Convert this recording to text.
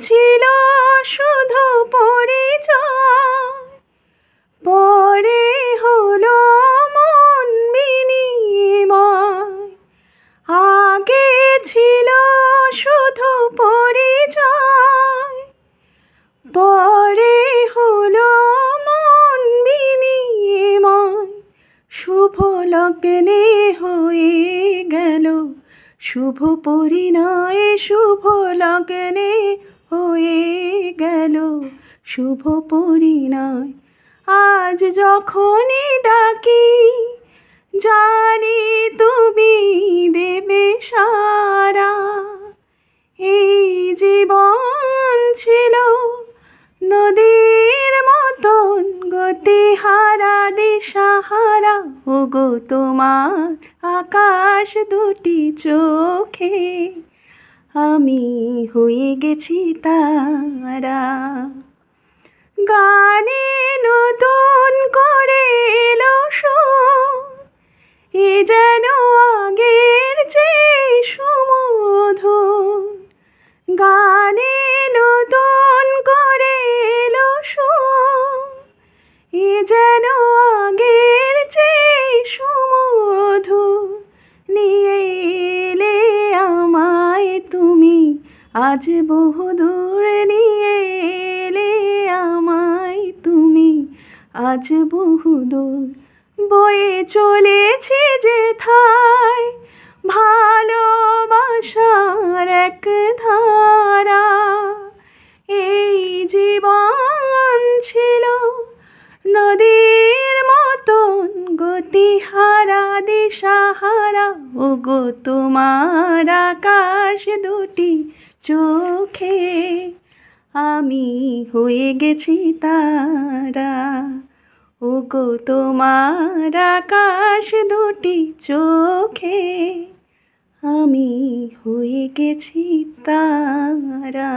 ছিল শুধু পরিচয়, পরে হলো মন বিনিময়। আগে ছিল শুধু পরিচয়, পরে হলো মন বিনিময়। শুভ লগ্নে হয়ে গেল শুভ পরিণয়, শুভ লগ্নে হয়ে গেল শুভ পরিণয়। আজ যখনই ডাকি জানি তুমি দেবে সাড়া। এই জীবন ছিল নদীর মতন গতিহারা দিশাহারা, ওগো তোমার আকাশ দুটি চোখে আমি হয়ে গেছি তারা। গানে নতুন করে এলো সুর, এ যেন আগের চেয়ে সুমধুর। গানে নতুন করে এলো সুর, এ যেন আগের চেয়ে সুমধুর। নিয়ে এলে আমায় তুমি আজ বহুদূর, নিয়ে এলে আমায় তুমি আজ বহুদূর। বয়ে চলেছি যেথায় ভালোবাসার এক ধারা। এই জীবন ছিল নদীর মতন গতিহারা দিশাহারা, ওগো তোমার আকাশ দুটি চোখে আমি হয়ে গেছি তারা। ওগো তোমার আকাশ দুটি চোখে আমি হয়ে গেছি তারা।